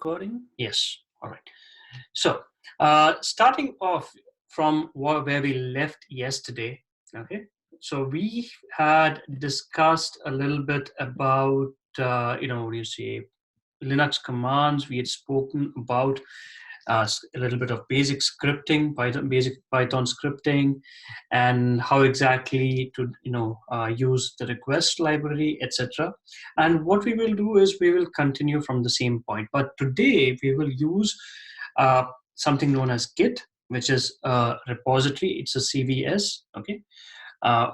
recording? Yes. All right. So, starting off from where we left yesterday, okay. So we had discussed a little bit about, what do you say, Linux commands. We had spoken about a little bit of basic scripting, basic Python scripting, and how exactly to use the request library, etc. And what we will do is we will continue from the same point. But today we will use something known as Git, which is a repository. It's a CVS. Okay.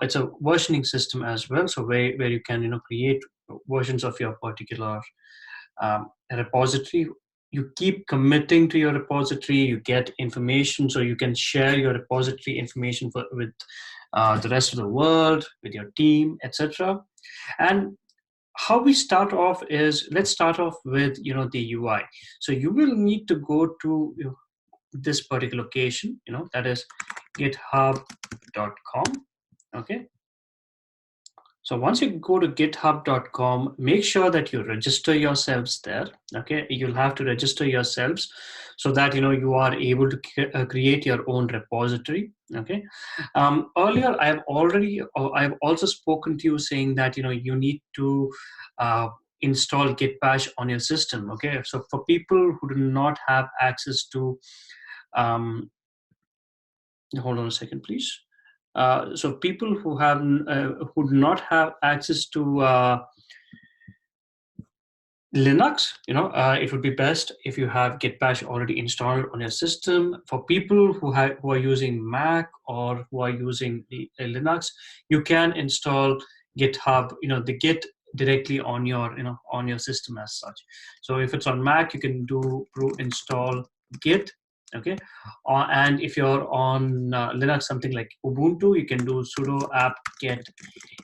It's a versioning system as well, so where you can create versions of your particular repository. You keep committing to your repository, you get information, so you can share your repository information with the rest of the world, with your team, etc. And how we start off is, let's start off with the UI. So you will need to go to this particular location, that is github.com. Okay. So once you go to github.com, make sure that you register yourselves there. Okay, you'll have to register yourselves so that you are able to create your own repository. Okay. Earlier, I've also spoken to you saying that you need to install Git Bash on your system. Okay, so for people who do not have access to, hold on a second, please. So people who do not have access to Linux, it would be best if you have Git Bash already installed on your system. For people who are using Mac or who are using Linux, you can install GitHub, the Git directly on your system as such. So if it's on Mac, you can do brew install Git. Okay, and if you're on Linux, something like Ubuntu, you can do sudo apt-get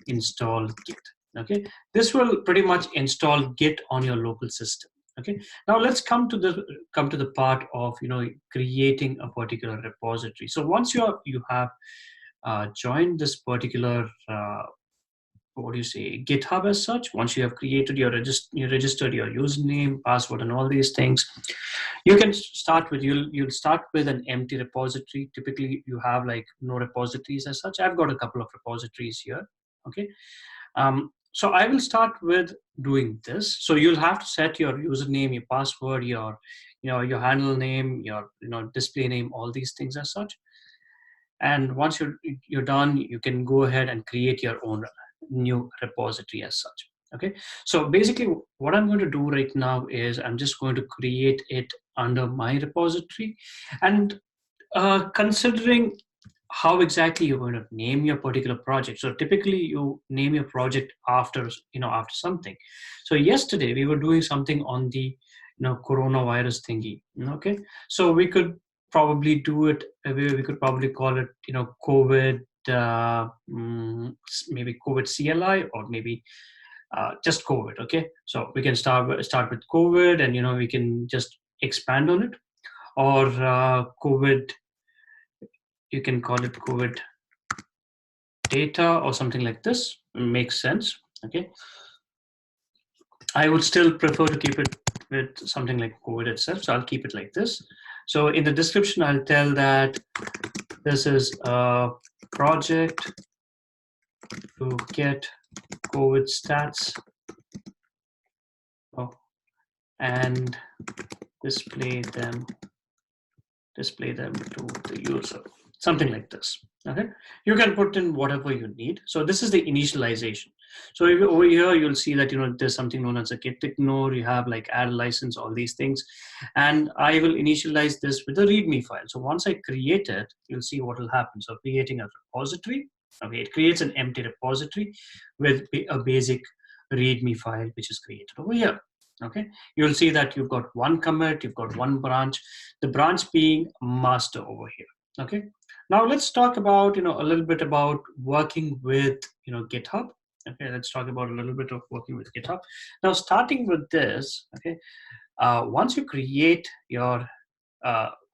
install Git. Okay, this will pretty much install Git on your local system. Okay, now let's come to the part of creating a particular repository. So once you have joined this particular what do you say, GitHub as such, once you have created you registered your username, password, and all these things, you can start with you'll start with an empty repository. Typically you have like no repositories as such. I've got a couple of repositories here. Okay. So I will start with doing this. So you'll have to set your username, your password, your handle name, your display name, all these things as such. And once you're done, you can go ahead and create your own new repository as such. Okay, so basically what I'm going to do right now is I'm just going to create it under my repository, and considering how exactly you're going to name your particular project. So typically you name your project after something. So yesterday we were doing something on the coronavirus thingy. Okay, so we could probably do it. We could probably call it COVID, maybe COVID CLI, or maybe just COVID. Okay, so we can start with COVID, and we can just expand on it, or COVID. You can call it COVID data or something like this. It makes sense. Okay, I would still prefer to keep it with something like COVID itself, so I'll keep it like this. So in the description, I'll tell that this is a project to get COVID stats and display them to the user, something like this. Okay, you can put in whatever you need. So this is the initialization. So over here you'll see that there's something known as a git ignore. You have like add license, all these things, and I will initialize this with a readme file. So once I create it, you'll see what will happen. So creating a repository. Okay, it creates an empty repository with a basic readme file which is created over here. Okay, you'll see that you've got one commit, you've got one branch, the branch being master over here. Okay, now let's talk about a little bit about working with GitHub. Okay, let's talk about a little bit of working with GitHub. Now starting with this, okay, once you create your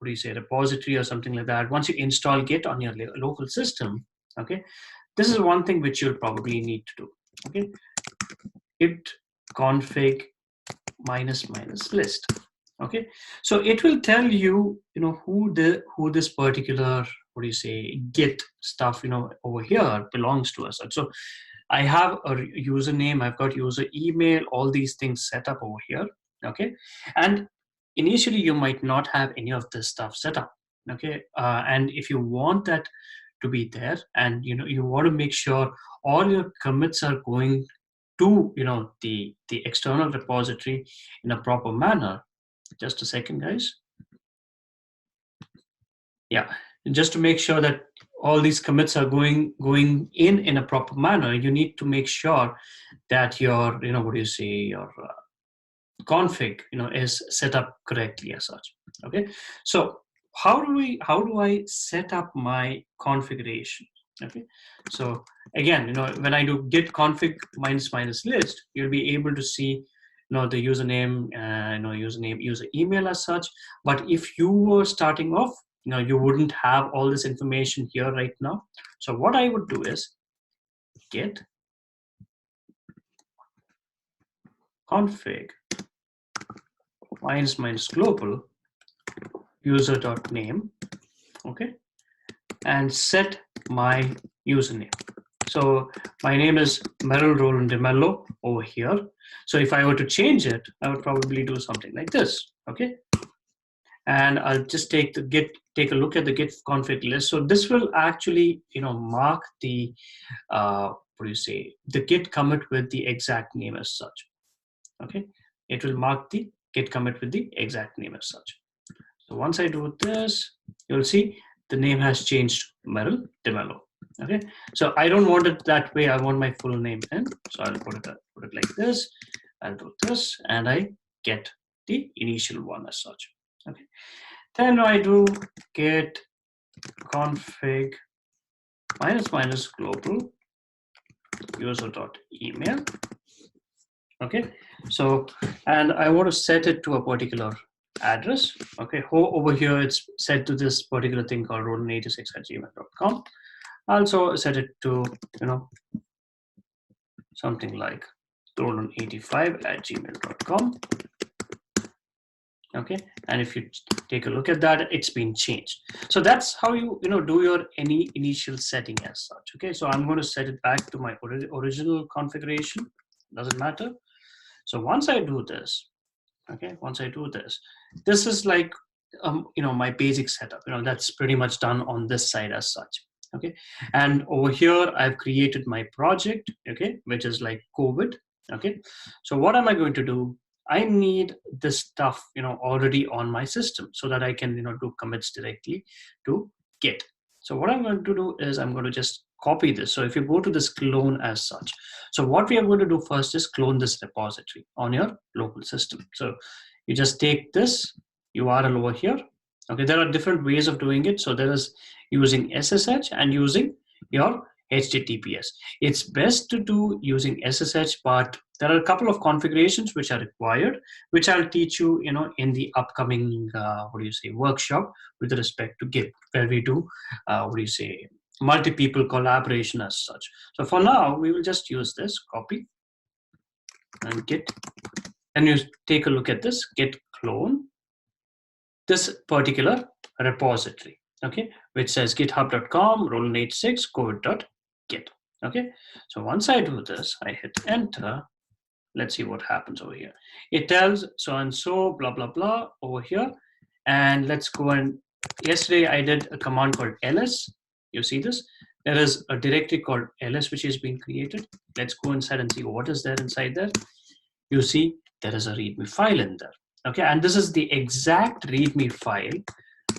repository or something like that, once you install Git on your local system, okay, this is one thing which you'll probably need to do. Okay, git config --list. Okay, so it will tell you, who this particular, Git stuff, over here belongs to us. So I have a username, I've got user email, all these things set up over here. Okay, and initially you might not have any of this stuff set up. Okay, and if you want that to be there, and you want to make sure all your commits are going to the external repository in a proper manner. Just a second, guys. Yeah, just to make sure that all these commits are going in a proper manner, you need to make sure that your your config is set up correctly as such. Okay, so how do I set up my configuration? Okay, so again, when I do git config minus list, you'll be able to see the username, user email as such. But if you were starting off, you wouldn't have all this information here right now. So what I would do is git config minus global user.name, okay, and set my username. So my name is Merrill Roland DeMello over here. So if I were to change it, I would probably do something like this, okay? And I'll just take a look at the git config list. So this will actually, mark the the git commit with the exact name as such. Okay, it will mark the git commit with the exact name as such. So once I do this, you'll see the name has changed, Merrill DeMello. Okay, so I don't want it that way. I want my full name in. So I'll put it like this. I'll do this, and I get the initial one as such. Okay, then I do git config minus global user.email. Okay, so, and I want to set it to a particular address. Okay, over here it's set to this particular thing called roland86@gmail.com. Also set it to something like roland85@gmail.com. Okay, and if you take a look at that, it's been changed. So that's how you do your any initial setting as such. Okay, so I'm going to set it back to my original configuration. Doesn't matter. So once I do this, okay, this is like my basic setup. That's pretty much done on this side as such. Okay, and over here I've created my project, okay, which is like COVID. Okay, so what am I going to do? I need this stuff already on my system so that I can do commits directly to Git. So what I'm going to do is I'm going to just copy this. So if you go to this clone as such, so what we are going to do first is clone this repository on your local system. So you just take this URL over here. Okay, there are different ways of doing it. So there is using SSH and using your HTTPS. It's best to do using SSH, but there are a couple of configurations which are required, which I'll teach you, in the upcoming workshop with respect to Git, where we do multi-people collaboration as such. So for now, we will just use this copy and Git, and you take a look at this Git clone this particular repository, okay, which says github.com roland86 covid.git. Okay, so once I do this, I hit enter. Let's see what happens over here. It tells so and so blah blah blah over here, and let's go. And yesterday I did a command called ls. You see this? There is a directory called ls which is being created. Let's go inside and see what is there inside there. You see there is a readme file in there. Okay, and this is the exact readme file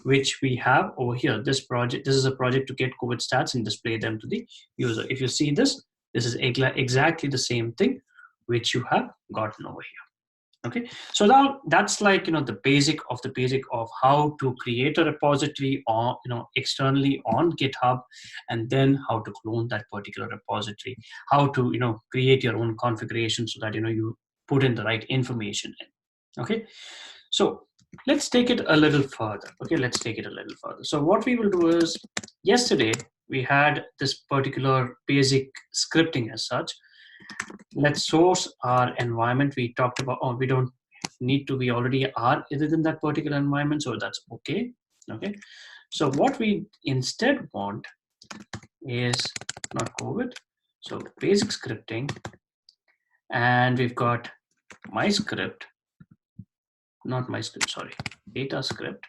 which we have over here. This is a project to get COVID stats and display them to the user. If you see this is exactly the same thing which you have gotten over here. Okay, so now that's like the basic of how to create a repository on externally on GitHub, and then how to clone that particular repository, how to create your own configuration so that you put in the right information in. Okay, so let's take it a little further. Okay, let's take it a little further. So what we will do is, yesterday we had this particular basic scripting as such. Let's source our environment. We talked about, we don't need to be already are within that particular environment, so that's okay. Okay, so what we instead want is not COVID, so basic scripting, and we've got my script, not my script, sorry, data script,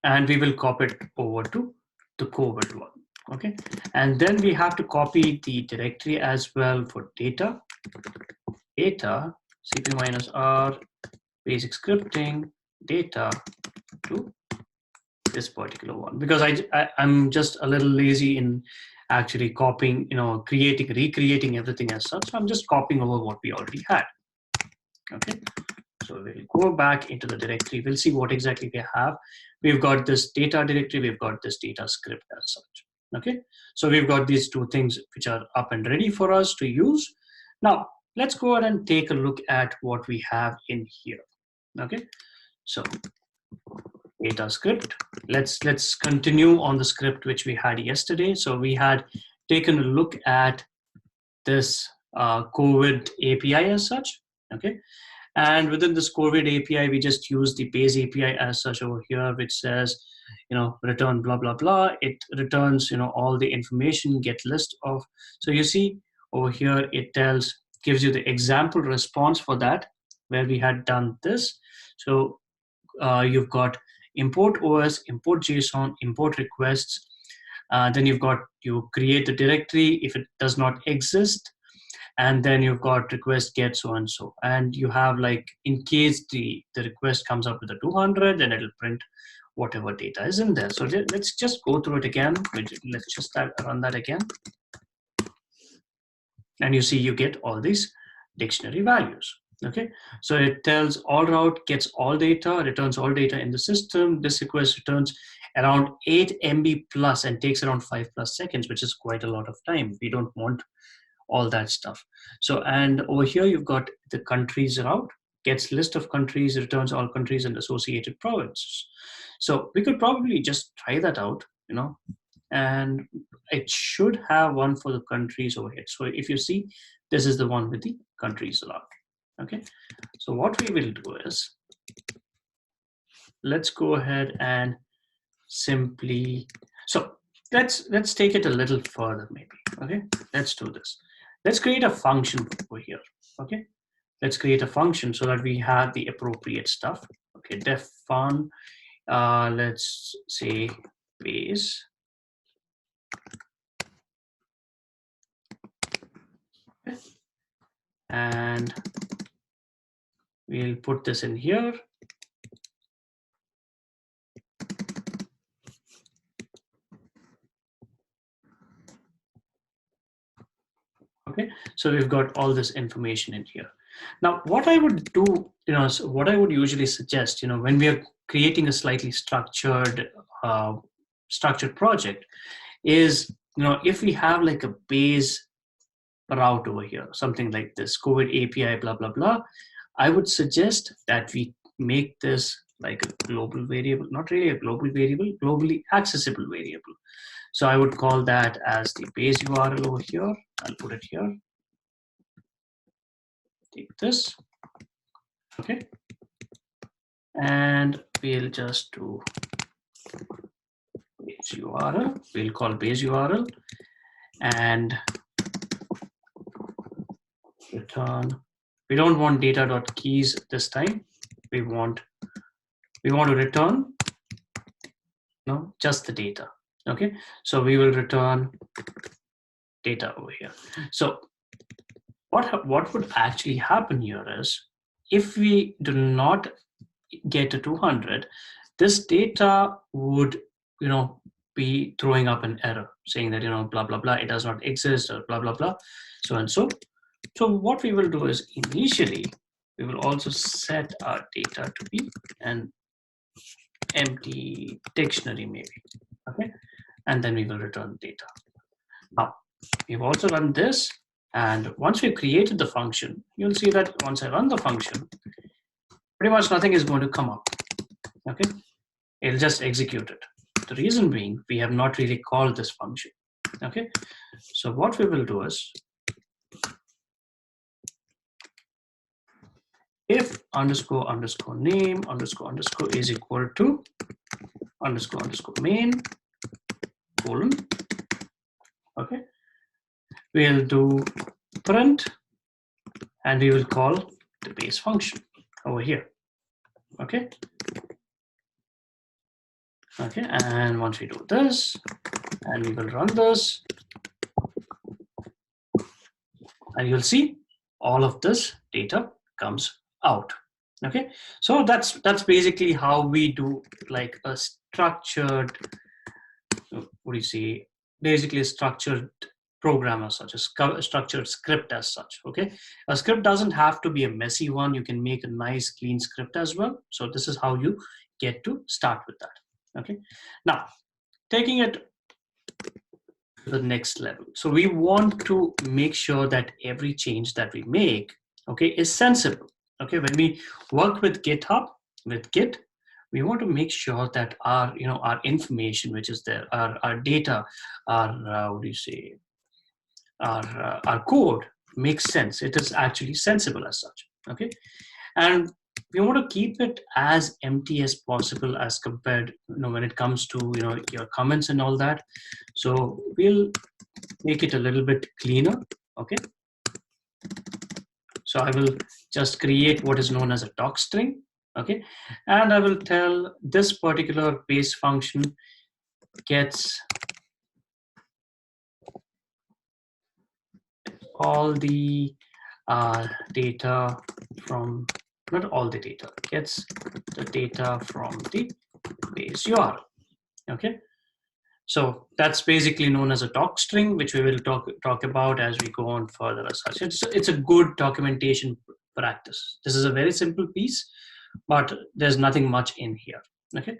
and we will copy it over to the COVID one. Okay, and then we have to copy the directory as well for data cp -r basic scripting data to this particular one, because I'm just a little lazy in actually copying, recreating everything as such. So I'm just copying over what we already had. Okay, so we'll go back into the directory. We'll see what exactly we have. We've got this data directory. We've got this data script as such. Okay, so we've got these two things which are up and ready for us to use. Now, let's go ahead and take a look at what we have in here. Okay, so data script. Let's continue on the script which we had yesterday. So we had taken a look at this COVID API as such. Okay, and within this COVID API, we just use the base API as such over here, which says, return blah blah blah. It returns, all the information, get list of. So you see over here, it gives you the example response for that, where we had done this. So you've got import OS, import JSON, import requests. Then you create the directory if it does not exist. And then you've got request get so and so. And you have, like, in case the request comes up with a 200, then it'll print whatever data is in there. So let's just go through it again. Let's just run that again. And you see you get all these dictionary values. Okay, so it tells all route gets all data, returns all data in the system. This request returns around 8 MB plus and takes around 5+ seconds, which is quite a lot of time. We don't want all that stuff. So, and over here you've got the countries route, gets list of countries, returns all countries and associated provinces. So we could probably just try that out, and it should have one for the countries over here. So if you see, this is the one with the countries route. Okay, so what we will do is, let's go ahead and simply, so let's take it a little further maybe. Okay, let's do this. Let's create a function over here. Okay, let's create a function so that we have the appropriate stuff. Okay, def fun, let's say base. Okay. And we'll put this in here. Okay, so we've got all this information in here. Now, what I would do, so what I would usually suggest, when we are creating a slightly structured project, is, if we have like a base route over here, something like this, COVID API, blah, blah, blah, I would suggest that we make this like a global variable, not really a global variable, globally accessible variable. So I would call that as the base URL over here. I'll put it here. Take this. Okay. And we'll just do base URL. We'll call base URL and return. We don't want data.keys this time. We want to return just the data. Okay, so we will return data over here. So what would actually happen here is, if we do not get to 200, this data would be throwing up an error saying that blah blah blah, it does not exist, or blah blah blah, so and so. So what we will do is, initially we will also set our data to be an empty dictionary maybe. Okay, and then we will return data. Now we've also run this, and once we've created the function, you'll see that once I run the function, pretty much nothing is going to come up. Okay, it'll just execute it. The reason being, we have not really called this function. Okay, so what we will do is, if underscore underscore name underscore underscore is equal to underscore underscore main colon. Okay, we'll do print and we will call the base function over here. Okay. Okay, and once we do this, and we will run this, and you'll see all of this data comes out. Okay, so that's basically how we do like a structured, what do you say, basically a structured program as such, a structured script as such. Okay, a script doesn't have to be a messy one. You can make a nice clean script as well. So this is how you get to start with that. Okay, now taking it to the next level. So we want to make sure that every change that we make, okay, is sensible. Okay, when we work with GitHub, with Git, we want to make sure that our, our information, which is there, our data, our, what do you say, our code makes sense. It is actually sensible as such. Okay, and we want to keep it as empty as possible as compared, when it comes to, your comments and all that. So we'll make it a little bit cleaner. Okay, so I will just create what is known as a doc string. Okay, and I will tell this particular base function gets all the data from, not all the data, gets the data from the base URL. Okay, so that's basically known as a doc string, which we will talk about as we go on further as such. It's a good documentation practice. This is a very simple piece, but there's nothing much in here. Okay,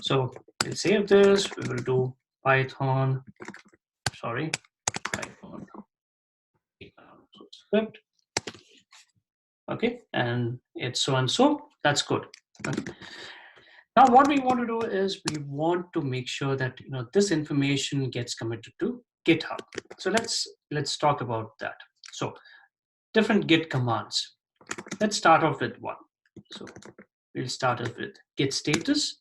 so we'll save this. We will do Python script. Okay, and it's so and so. That's good. Okay. Now, what we want to do is we want to make sure that this information gets committed to GitHub. So let's talk about that. So different Git commands. Let's start off with one. So we'll start off with Git status.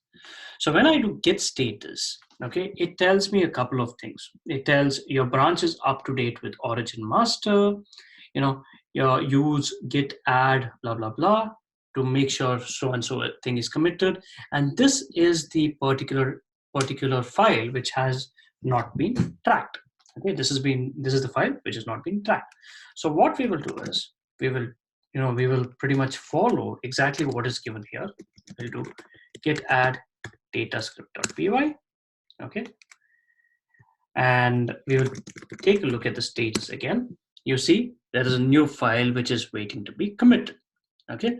So when I do Git status, okay, it tells me a couple of things. It tells your branch is up to date with origin master. Your use git add blah blah blah to make sure so and so thing is committed, and this is the particular file which has not been tracked. Okay, this is the file which has not been tracked. So what we will do is we will pretty much follow exactly what is given here. We'll do git add datascript.py. Okay, and we will take a look at the status again. You see there is a new file which is waiting to be committed. Okay,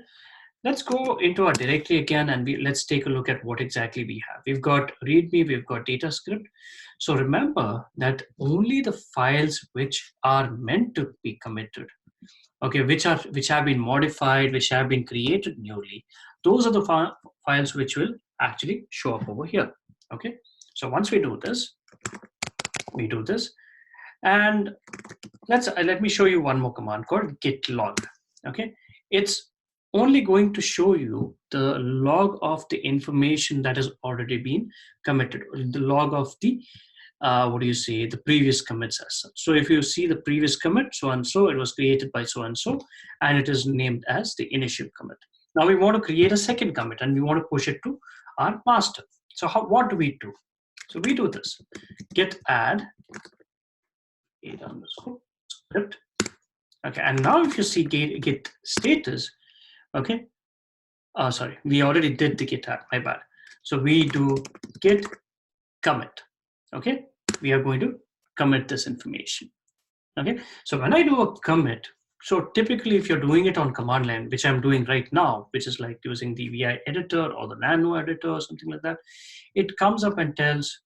let's go into our directory again, and let's take a look at what exactly we have. We've got readme, we've got datascript. So remember that only the files which are meant to be committed, okay, which have been modified, which have been created newly, those are the files which will actually show up over here. Okay, so once we do this, and let me show you one more command called git log. Okay, it's only going to show you the log of the information that has already been committed, the log of the the previous commits as such. So if you see the previous commit, so and so, it was created by so and so, and it is named as the initial commit. Now we want to create a second commit and we want to push it to our master. So what do we do? So we do this: git add script. Okay, and now if you see git status, okay, sorry, we already did the git add, my bad. So we do git commit. Okay, we are going to commit this information. Okay, so when I do a commit, so typically if you're doing it on command line, which I'm doing right now, which is like using the VI editor or the nano editor or something like that, it comes up and tells,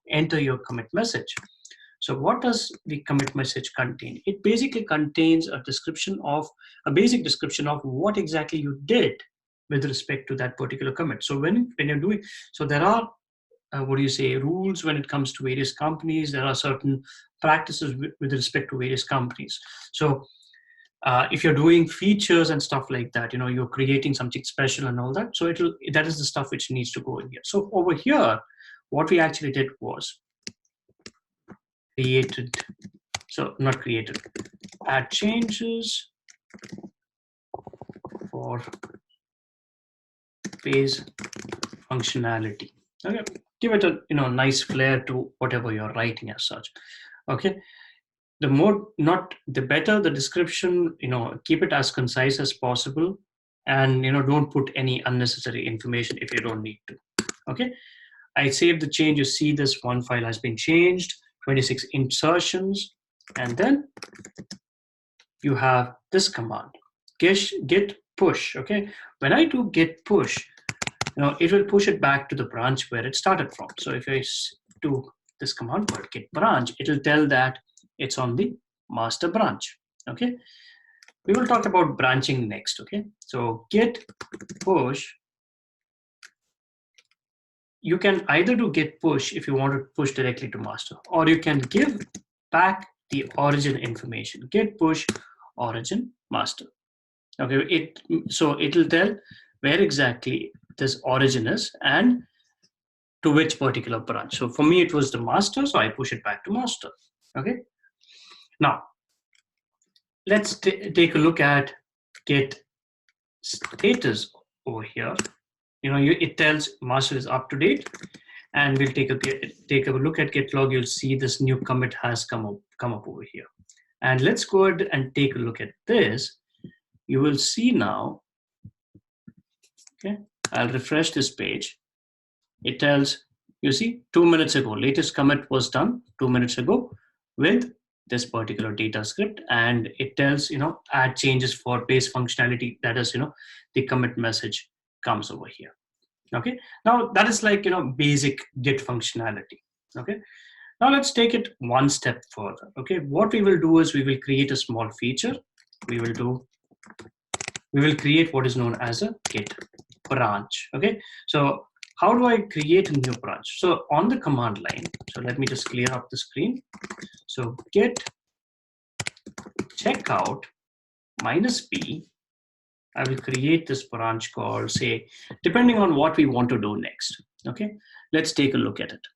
enter your commit message. So what does the commit message contain? It basically contains a basic description of what exactly you did with respect to that particular commit. So when you're doing, so there are rules when it comes to various companies. There are certain practices with respect to various companies. So if you're doing features and stuff like that, you're creating something special and all that. So that is the stuff which needs to go in here. So over here, what we actually did was created, so not created, add changes for phase functionality. Okay, give it a nice flair to whatever you're writing as such. Okay, the more, not the better the description, keep it as concise as possible, and don't put any unnecessary information if you don't need to. Okay, I saved the change. You see this one file has been changed, 26 insertions, and then you have this command, git push. Okay, when I do git push, it will push it back to the branch where it started from. So if I do this command called git branch, it will tell that it's on the master branch. Okay, we will talk about branching next. Okay, so git push, you can either do git push if you want to push directly to master, or you can give back the origin information, git push origin master. Okay, so it'll tell where exactly this origin is and to which particular branch. So for me, it was the master, so I push it back to master. Okay, now let's take a look at git status over here. It tells master is up to date, and we'll take a look at git log. You'll see this new commit has come up over here, and let's go ahead and take a look at this. You will see now. Okay, I'll refresh this page. It tells, you see, 2 minutes ago, latest commit was done 2 minutes ago with this particular data script, and it tells, add changes for base functionality. That is, the commit message comes over here. Okay, now that is like, basic Git functionality. Okay, now let's take it one step further. Okay, what we will do is we will create a small feature. We will create what is known as a Git branch. Okay, so how do I create a new branch? So on the command line, so let me just clear up the screen. So git checkout -b, I will create this branch called, say, depending on what we want to do next. Okay, let's take a look at it.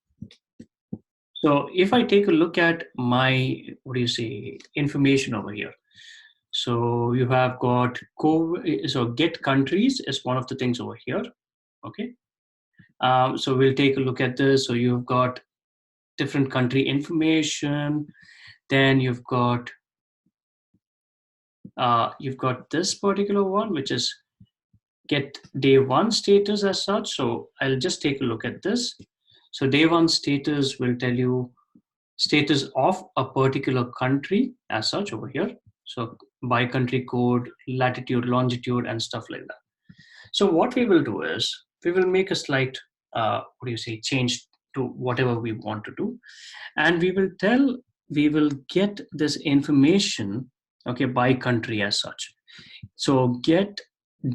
So if I take a look at my, information over here. So you have got, so get countries is one of the things over here. Okay, so we'll take a look at this. So you've got different country information. Then you've got this particular one, which is get day one status as such. So I'll just take a look at this. So day one status will tell you status of a particular country as such over here. So by country code, latitude, longitude, and stuff like that. So what we will do is we will make a slight, change to whatever we want to do. And we will get this information, okay, by country as such. So get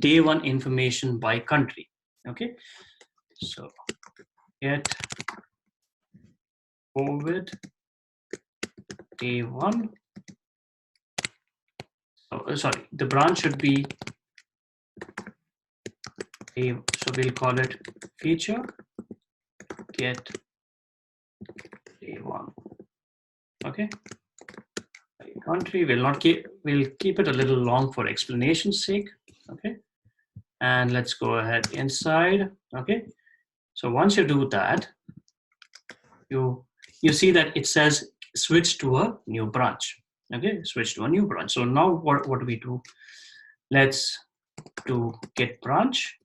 day one information by country. Okay, so get COVID day one. Oh, sorry, the branch should be so we'll call it feature get day one. Okay, country we'll keep it a little long for explanation's sake. Okay, and let's go ahead inside. Okay, so once you do that, you see that it says switch to a new branch. Okay, switch to a new branch. So now what do we do? Let's do get branch.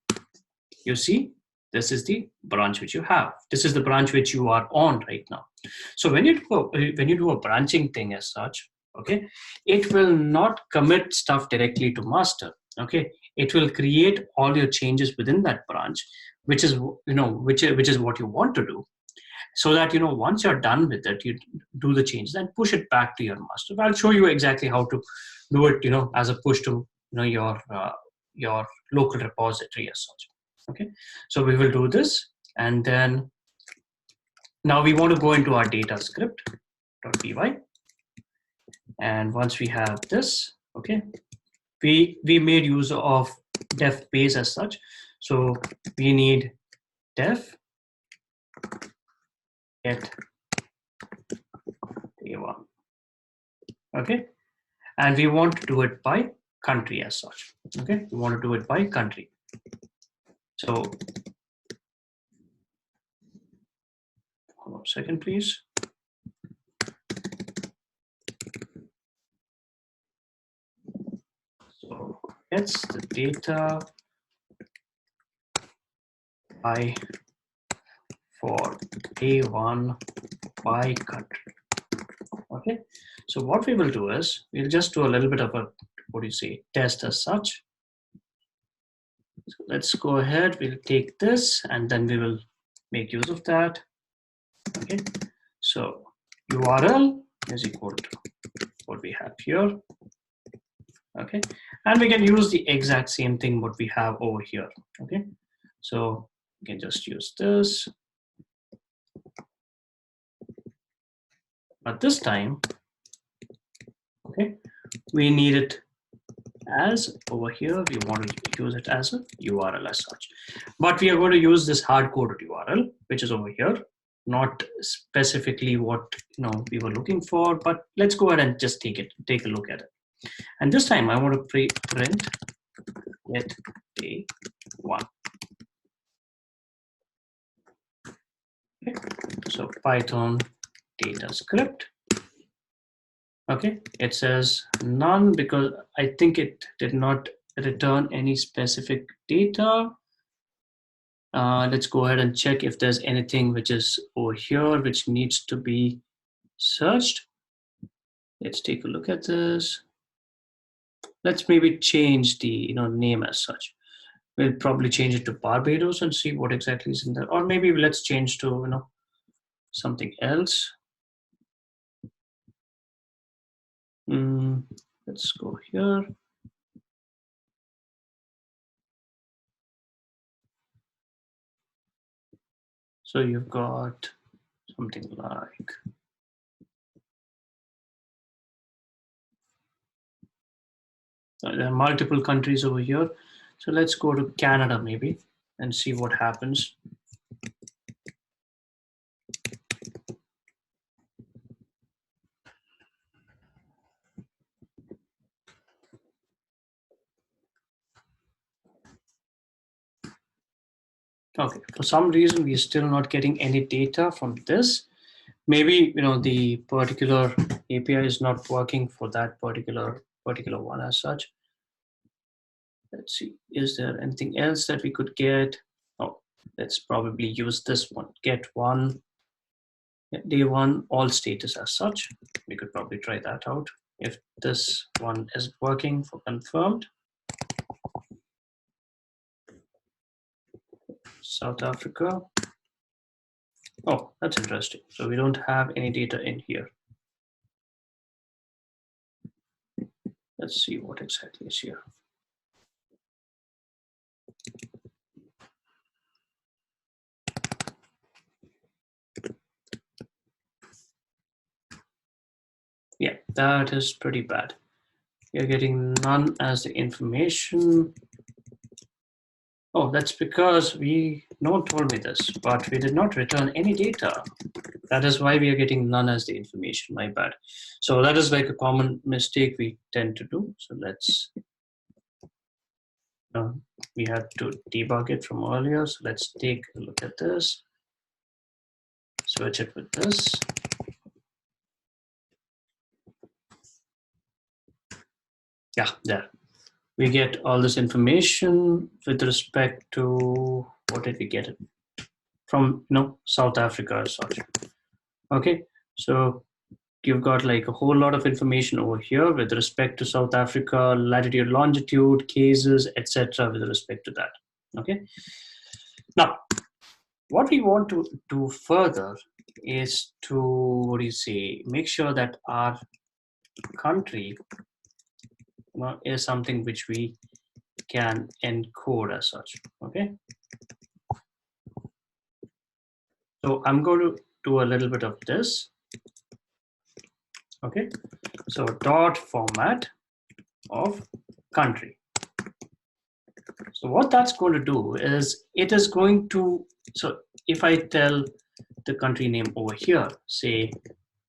You see, this is the branch which you have. This is the branch which you are on right now. So when you do a branching thing as such, okay, it will not commit stuff directly to master. Okay, it will create all your changes within that branch, which is which is what you want to do. So that once you're done with it, you do the changes and push it back to your master. I'll show you exactly how to do it, as a push to your local repository as such. Okay, so we will do this, and then now we want to go into our data script.py, and once we have this, Okay, we made use of def base as such, so we need def get day1. Okay, and we want to do it by country as such. Okay, we want to do it by country. So hold on a second, please. So gets the data by for day1 by country. Okay, so what we will do is we'll just do a little bit of a, what do you say, test as such. So let's go ahead, we'll take this and then we will make use of that. Okay, so URL is equal to what we have here. Okay, and we can use the exact same thing what we have over here. Okay, so we can just use this, but this time, okay, we need it as over here. We want to use it as a URL as such, but we are going to use this hard-coded URL, which is over here, not specifically what we were looking for. But let's go ahead and just take a look at it. And this time, I want to print get day1. Okay. So Python data script. Okay, it says none because I think it did not return any specific data. Let's go ahead and check if there's anything which is over here which needs to be searched. Let's take a look at this. Let's maybe change the name as such. We'll probably change it to Barbados and see what exactly is in there. Or maybe let's change to something else. Let's go here. So you've got something like, there are multiple countries over here. So let's go to Canada maybe and see what happens. Okay, for some reason we're still not getting any data from this. Maybe the particular API is not working for that particular one as such. Let's see, is there anything else that we could get? Oh, let's probably use this one, get one, day1 all status as such. We could probably try that out if this one is working for confirmed. South Africa. Oh, that's interesting. So we don't have any data in here. Let's see what exactly is here. Yeah, that is pretty bad. You're getting none as the information. Oh, that's because no one told me this, but we did not return any data. That is why we are getting none as the information, my bad. So that is like a common mistake we tend to do. So let's, we had to debug it from earlier. So let's take a look at this. Switch it with this. Yeah, there. We get all this information with respect to, what did we get it? From South Africa as such. Okay, so you've got like a whole lot of information over here with respect to South Africa, latitude, longitude, cases, etc. with respect to that. Okay. Now, what we want to do further is to, what do you say, make sure that our country is something which we can encode as such. Okay. So I'm going to do a little bit of this. Okay. So dot format. of country. So what that's going to do is it is going to, so if I tell the country name over here, say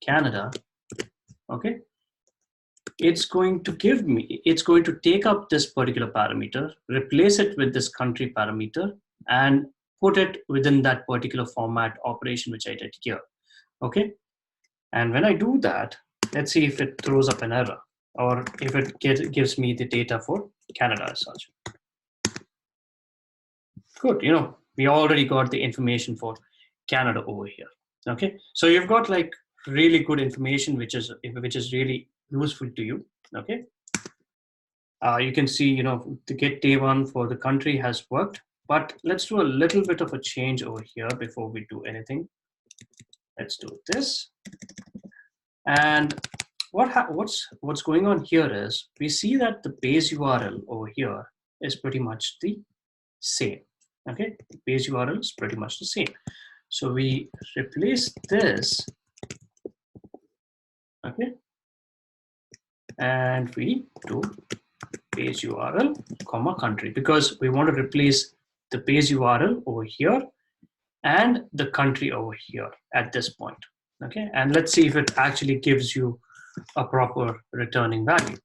Canada, okay, it's going to give me, it's going to take up this particular parameter, replace it with this country parameter, and put it within that particular format operation which I did here, okay? And when I do that, let's see if it throws up an error or if it gives me the data for Canada as such. Good, you know, we already got the information for Canada over here, okay? So you've got like really good information which is really useful to you, okay? You can see, you know, the get day one for the country has worked, but let's do a little bit of a change over here before we do anything. Let's do this. And what's going on here is we see that the base URL over here is pretty much the same. Okay, the base URL is pretty much the same. So we replace this, okay, and we do base URL, comma country, because we want to replace the base URL over here and the country over here at this point. Okay, and let's see if it actually gives you a proper returning value.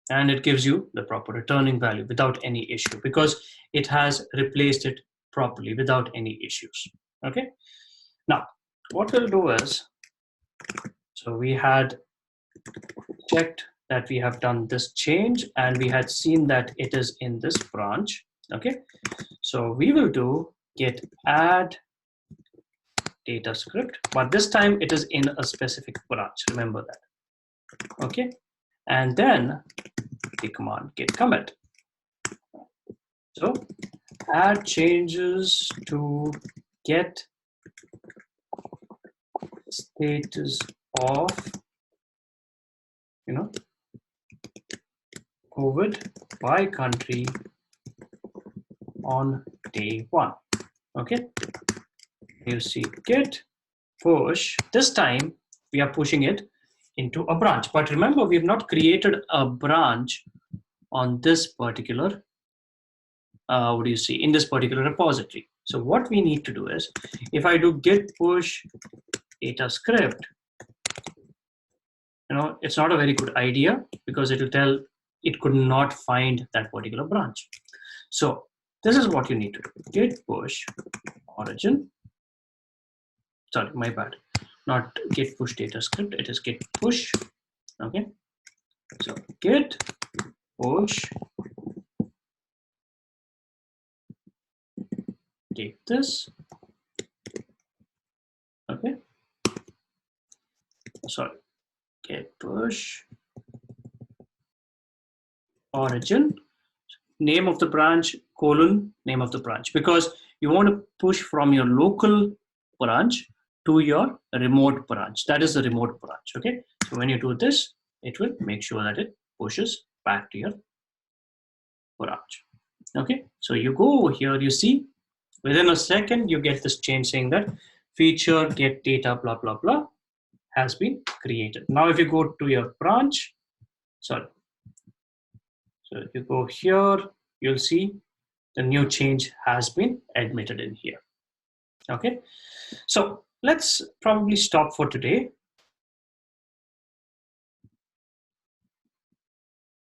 And it gives you the proper returning value without any issue because it has replaced it properly without any issues. Okay, now what we'll do is, so we had checked that we have done this change and we had seen that it is in this branch. Okay, so we will do git add data script, but this time it is in a specific branch, remember that. Okay, and then the command git commit. So add changes to get status of, you know, COVID by country on day one. Okay, you see git push. This time we are pushing it into a branch, but remember we've not created a branch on this particular what do you see in this particular repository. So what we need to do is, if I do git push data script, you know, it's not a very good idea because it will tell it could not find that particular branch. So this is what you need to do. Git push origin, sorry, my bad, not git push data script, it is git push. Okay, so git push, take this, okay, sorry, git push origin, name of the branch, colon, name of the branch, because you want to push from your local branch to your remote branch. That is the remote branch, okay? So when you do this, it will make sure that it pushes back to your branch, okay? So you go over here, you see, within a second, you get this change saying that feature get data, blah, blah, blah, has been created. Now, if you go to your branch, sorry, so you go here, you'll see the new change has been admitted in here. Okay, so let's probably stop for today.